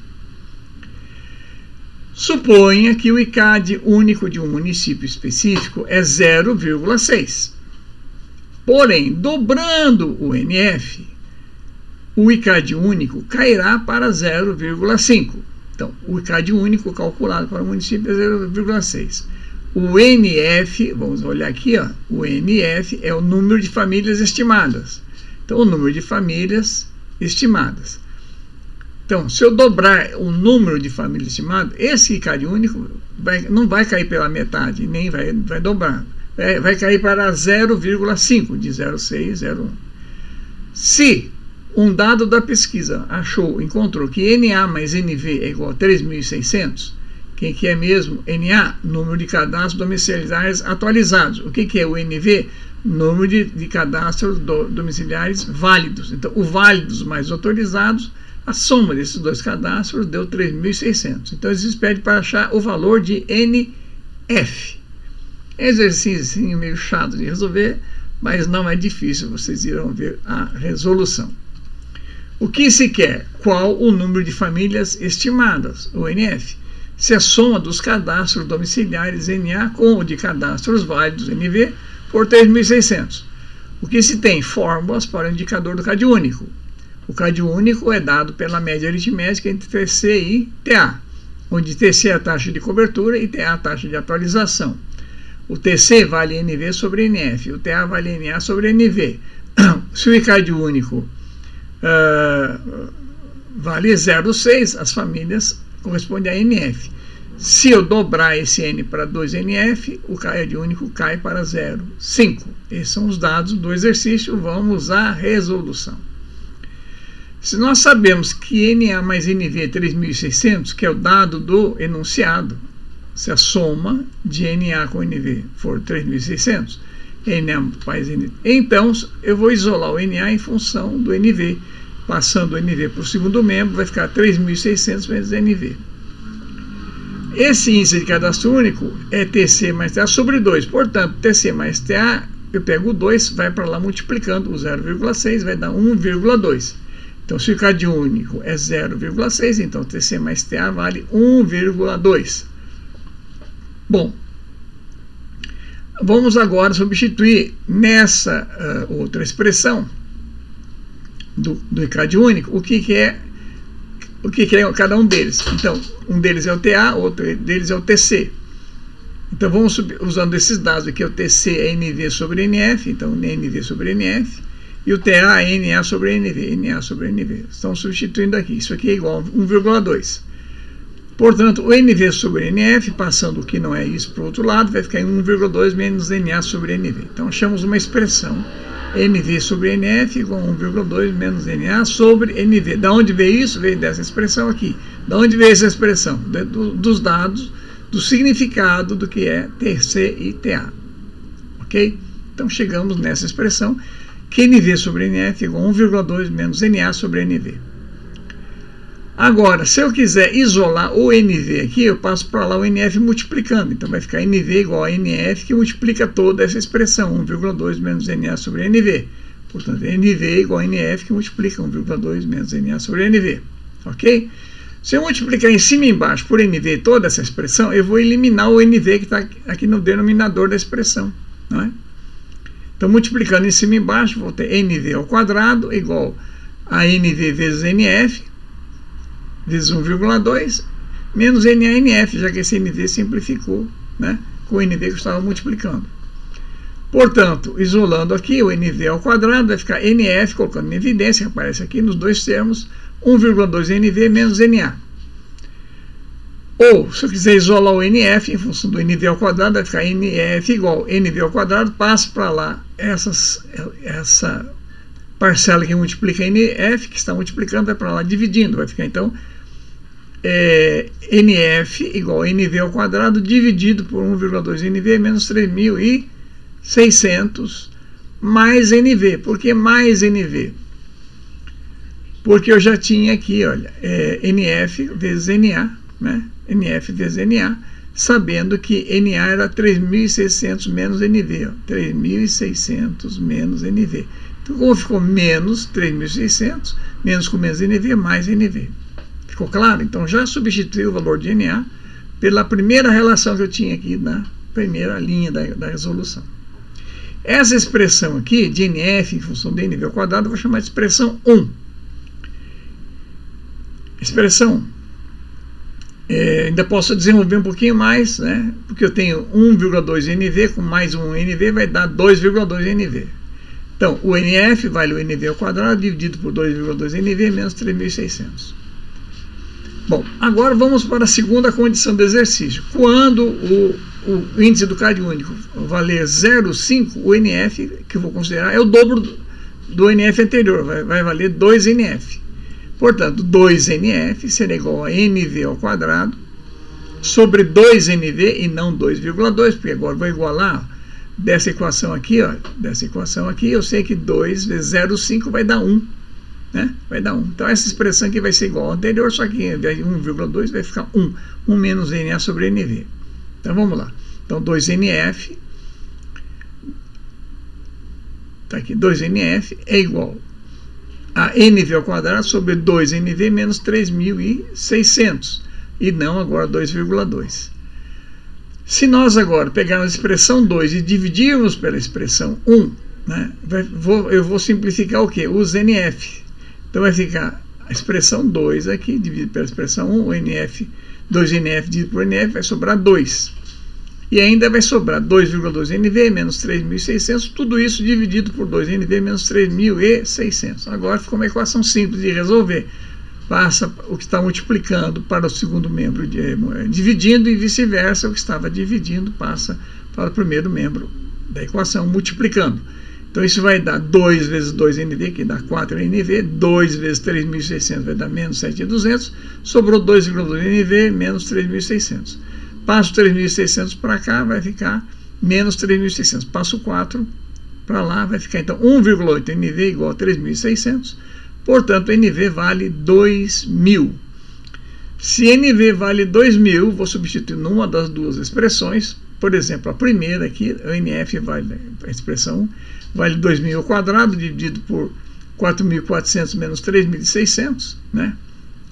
Suponha que o ICAD único de um município específico é 0,6. Porém, dobrando o NF, o ICAD único cairá para 0,5. Então, o ICAD único calculado para o município é 0,6. O NF, vamos olhar aqui, ó, o NF é o número de famílias estimadas. Então, o número de famílias estimadas. Então, se eu dobrar o número de famílias estimadas, esse ICAD único não vai cair pela metade, nem vai dobrar. Vai cair para 0,5, de 0,6, 0,1. Se um dado da pesquisa encontrou que NA mais NV é igual a 3.600, quem que é mesmo? NA, número de cadastros domiciliares atualizados. O que é o NV? Número de cadastros domiciliares válidos. Então, o válidos mais autorizados, a soma desses dois cadastros deu 3.600. Então, eles pedem para achar o valor de NF. Exercício meio chato de resolver, mas não é difícil, vocês irão ver a resolução. O que se quer? Qual o número de famílias estimadas, o NF? Se a soma dos cadastros domiciliares NA com o de cadastros válidos NV por 3.600. O que se tem? Fórmulas para o indicador do CAD único. O CAD único é dado pela média aritmética entre TC e TA, onde TC é a taxa de cobertura e TA a taxa de atualização. O TC vale NV sobre NF, o TA vale NA sobre NV. Se o ICAD único vale 0,6, as famílias corresponde a NF. Se eu dobrar esse N para 2NF, o cadiúnico cai para 0,5. Esses são os dados do exercício. Vamos à resolução. Se nós sabemos que NA mais NV é 3.600, que é o dado do enunciado, se a soma de NA com NV for 3.600, NA mais NV, então eu vou isolar o NA em função do NV. Passando o NV para o segundo membro, vai ficar 3.600 vezes NV. Esse índice de cadastro único é TC mais TA sobre 2. Portanto, TC mais TA, eu pego o 2, vai para lá multiplicando o 0,6, vai dar 1,2. Então, se o cadiúnico é 0,6, então TC mais TA vale 1,2. Bom, vamos agora substituir nessa outra expressão do cadiúnico o que é cada um deles. Então, um deles é o TA, outro deles é o TC. Então, vamos usando esses dados aqui, o TC é NV sobre NF, então NV sobre NF, e o TA é NA sobre NV, NA sobre NV. Estamos substituindo aqui, isso aqui é igual a 1,2. Portanto, o NV sobre NF, passando o que não é isso para o outro lado, vai ficar em 1,2 menos NA sobre NV. Então, achamos uma expressão NV sobre NF igual a 1,2 menos NA sobre NV. Da onde veio isso? Veio dessa expressão aqui. Da onde veio essa expressão? Dos dados, do significado do que é TC e TA. Ok? Então chegamos nessa expressão que NV sobre NF igual a 1,2 menos NA sobre NV. Agora, se eu quiser isolar o NV aqui, eu passo para lá o NF multiplicando. Então vai ficar NV igual a NF, que multiplica toda essa expressão, 1,2 menos NA sobre NV. Portanto, NV igual a NF, que multiplica 1,2 menos NA sobre NV. Ok? Se eu multiplicar em cima e embaixo por NV toda essa expressão, eu vou eliminar o NV que está aqui no denominador da expressão. Não é? Então, multiplicando em cima e embaixo, vou ter NV ao quadrado igual a NV vezes NF, vezes 1,2, menos NANF, já que esse NV simplificou, né, com o NV que eu estava multiplicando. Portanto, isolando aqui, o NV ao quadrado vai ficar NF, colocando em evidência, que aparece aqui nos dois termos, 1,2 NV menos NA. Ou, se eu quiser isolar o NF, em função do NV ao quadrado, vai ficar NF igual NV ao quadrado, passo para lá essa parcela que multiplica NF, que está multiplicando, vai para lá dividindo, vai ficar então NF igual a NV ao quadrado dividido por 1,2 NV menos 3.600 mais NV. Por que mais NV? Porque eu já tinha aqui, olha, NF vezes NA, né? NF vezes NA, sabendo que NA era 3.600 menos NV, 3.600 menos NV. Então, como ficou menos 3.600, menos com menos NV, mais NV. Ficou claro? Então, já substituí o valor de NA pela primeira relação que eu tinha aqui na primeira linha da resolução. Essa expressão aqui, de NF em função de NV ao quadrado, eu vou chamar de expressão 1. Expressão 1. Ainda posso desenvolver um pouquinho mais, né? Porque eu tenho 1,2 NV com mais 1 NV vai dar 2,2 NV. Então, o NF vale o NV ao quadrado dividido por 2,2 NV menos 3.600. Bom, agora vamos para a segunda condição do exercício. Quando o índice do cadiúnico valer 0,5, o NF, que eu vou considerar, é o dobro do NF anterior, vai valer 2 NF. Portanto, 2 NF será igual a NV ao quadrado sobre 2 NV e não 2,2, porque agora vou igualar dessa equação aqui, ó, eu sei que 2 vezes 0,5 vai dar 1, né? Vai dar 1. Então, essa expressão aqui vai ser igual ao anterior, só que ao invés de 1,2 vai ficar 1. 1 menos NA sobre NV. Então, vamos lá. Então, 2NF, tá aqui, 2NF é igual a NV ao quadrado sobre 2NV menos 3.600. E não agora 2,2. Se nós agora pegarmos a expressão 2 e dividirmos pela expressão 1, né, eu vou simplificar o quê? Os NF. Então vai ficar a expressão 2 aqui, dividido pela expressão 1, o NF, 2NF dividido por NF, vai sobrar 2. E ainda vai sobrar 2,2 NV menos 3.600, tudo isso dividido por 2 NV menos 3.600. Agora ficou uma equação simples de resolver. passa o que está multiplicando para o segundo membro, dividindo, e vice-versa, o que estava dividindo passa para o primeiro membro da equação, multiplicando. Então isso vai dar 2 vezes 2NV, que dá 4NV, 2 vezes 3.600 vai dar menos 7.200, sobrou 2,2NV menos 3.600. Passo 3.600 para cá, vai ficar menos 3.600. Passo 4 para lá, vai ficar então 1,8 NV igual a 3.600. Portanto, NV vale 2.000. Se NV vale 2.000, vou substituir numa das duas expressões. Por exemplo, a primeira aqui, o NF vale, a expressão 1, vale 2.000 ao quadrado, dividido por 4.400 menos 3.600, né?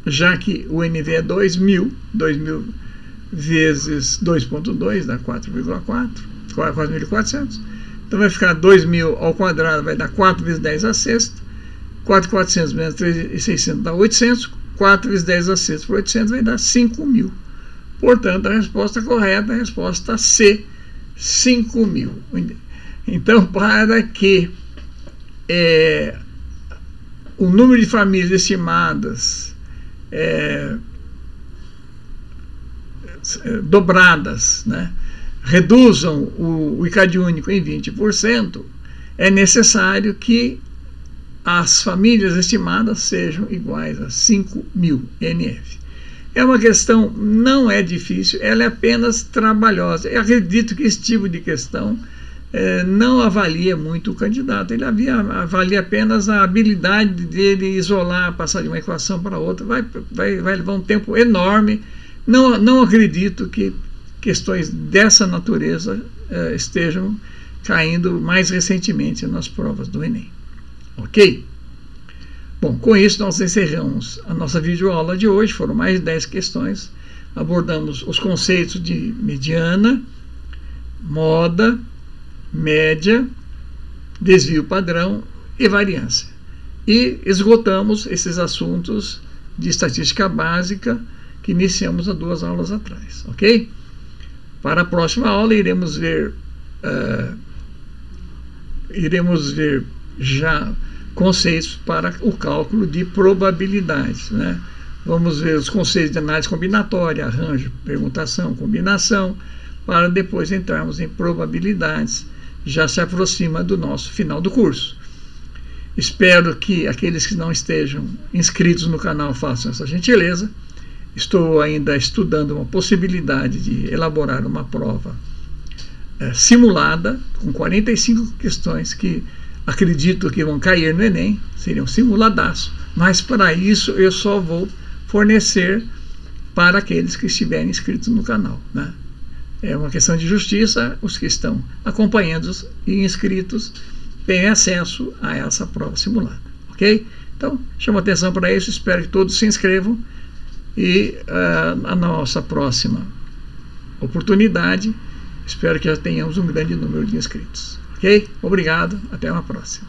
Já que o NV é 2.000, 2.000 vezes 2,2 dá 4,4, 4.400. Então vai ficar 2.000 ao quadrado, vai dar 4 vezes 10 a sexta. 4.400 menos 3.600 dá 800. 4 vezes 10 a sexta por 800 vai dar 5.000. Portanto, a resposta correta é a resposta C, 5.000. Então, para que o número de famílias estimadas dobradas, né, reduzam o ICAD único em 20%, é necessário que as famílias estimadas sejam iguais a 5.000 NF. É uma questão, não é difícil, ela é apenas trabalhosa. Eu acredito que esse tipo de questão não avalia muito o candidato, ele avalia apenas a habilidade dele isolar, passar de uma equação para outra, vai levar um tempo enorme. Não acredito que questões dessa natureza estejam caindo mais recentemente nas provas do Enem. Ok? Bom, com isso nós encerramos a nossa videoaula de hoje. Foram mais de 10 questões. Abordamos os conceitos de mediana, moda, média, desvio padrão e variância. E esgotamos esses assuntos de estatística básica que iniciamos há 2 aulas atrás. Ok? Para a próxima aula iremos ver já conceitos para o cálculo de probabilidades, né? Vamos ver os conceitos de análise combinatória, arranjo, permutação, combinação, para depois entrarmos em probabilidades. Já se aproxima do nosso final do curso. Espero que aqueles que não estejam inscritos no canal façam essa gentileza. Estou ainda estudando uma possibilidade de elaborar uma prova simulada, com 45 questões que acredito que vão cair no Enem, seria um simuladaço, mas para isso eu só vou fornecer para aqueles que estiverem inscritos no canal, né? É uma questão de justiça, os que estão acompanhando e inscritos têm acesso a essa prova simulada, ok? Então, chamo atenção para isso, espero que todos se inscrevam e a nossa próxima oportunidade, espero que já tenhamos um grande número de inscritos. Ok? Obrigado, até uma próxima.